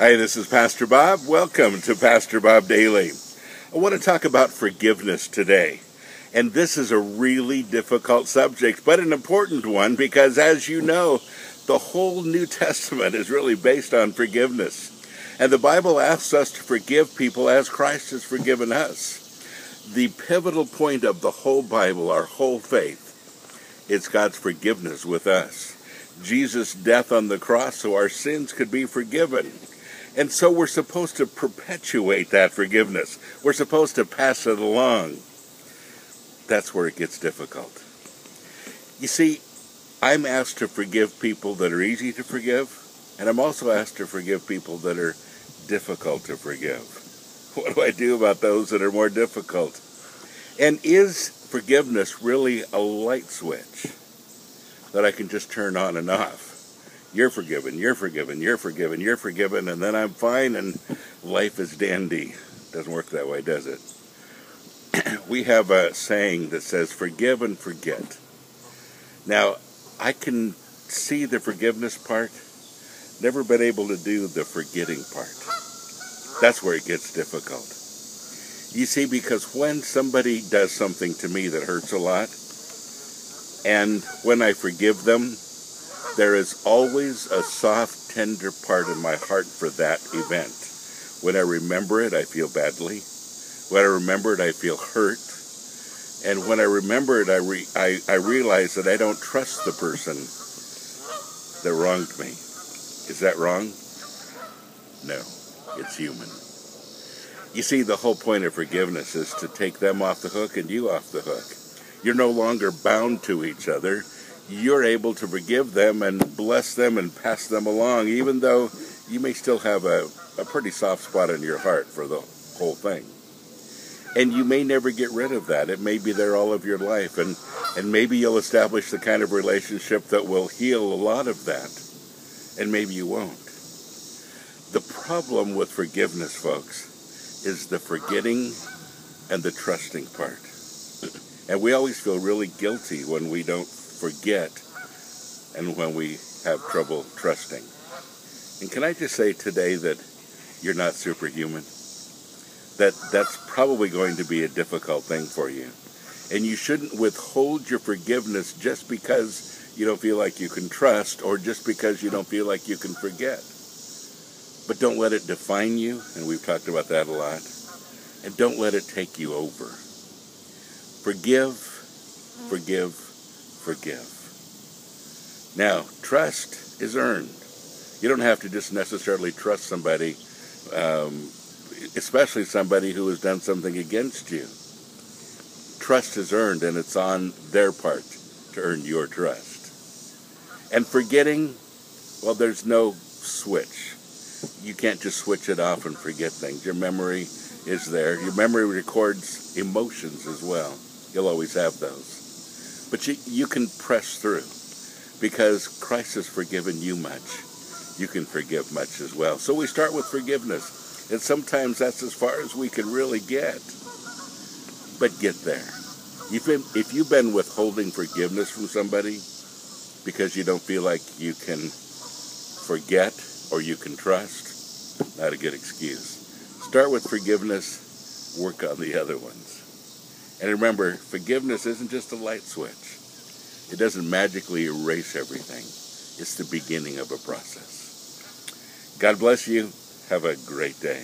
Hi, this is Pastor Bob. Welcome to Pastor Bob Daily. I want to talk about forgiveness today. And this is a really difficult subject, but an important one because, as you know, the whole New Testament is really based on forgiveness. And the Bible asks us to forgive people as Christ has forgiven us. The pivotal point of the whole Bible, our whole faith, is God's forgiveness with us. Jesus' death on the cross so our sins could be forgiven. And so we're supposed to perpetuate that forgiveness. We're supposed to pass it along. That's where it gets difficult. You see, I'm asked to forgive people that are easy to forgive, and I'm also asked to forgive people that are difficult to forgive. What do I do about those that are more difficult? And is forgiveness really a light switch that I can just turn on and off? You're forgiven, you're forgiven, you're forgiven, you're forgiven, and then I'm fine and life is dandy. Doesn't work that way, does it? We have a saying that says, forgive and forget. Now, I can see the forgiveness part, never been able to do the forgetting part. That's where it gets difficult. You see, because when somebody does something to me that hurts a lot, and when I forgive them, there is always a soft, tender part of my heart for that event. When I remember it, I feel badly. When I remember it, I feel hurt. And when I remember it, I realize that I don't trust the person that wronged me. Is that wrong? No, it's human. You see, the whole point of forgiveness is to take them off the hook and you off the hook. You're no longer bound to each other. You're able to forgive them and bless them and pass them along, even though you may still have a pretty soft spot in your heart for the whole thing. And you may never get rid of that. It may be there all of your life, and maybe you'll establish the kind of relationship that will heal a lot of that, and maybe you won't. The problem with forgiveness, folks, is the forgetting and the trusting part. And we always feel really guilty when we don't forget and when we have trouble trusting. And can I just say today that you're not superhuman? That's probably going to be a difficult thing for you. And you shouldn't withhold your forgiveness just because you don't feel like you can trust or just because you don't feel like you can forget. But don't let it define you, and we've talked about that a lot. And don't let it take you over. Forgive, forgive, forgive. Now, trust is earned. You don't have to just necessarily trust somebody, especially somebody who has done something against you. Trust is earned, and it's on their part to earn your trust. And forgetting, well, there's no switch. You can't just switch it off and forget things. Your memory is there. Your memory records emotions as well. You'll always have those. But you can press through because Christ has forgiven you much. You can forgive much as well. So we start with forgiveness. And sometimes that's as far as we can really get. But get there. If you've been withholding forgiveness from somebody because you don't feel like you can forget or you can trust, not a good excuse. Start with forgiveness, work on the other ones. And remember, forgiveness isn't just a light switch. It doesn't magically erase everything. It's the beginning of a process. God bless you. Have a great day.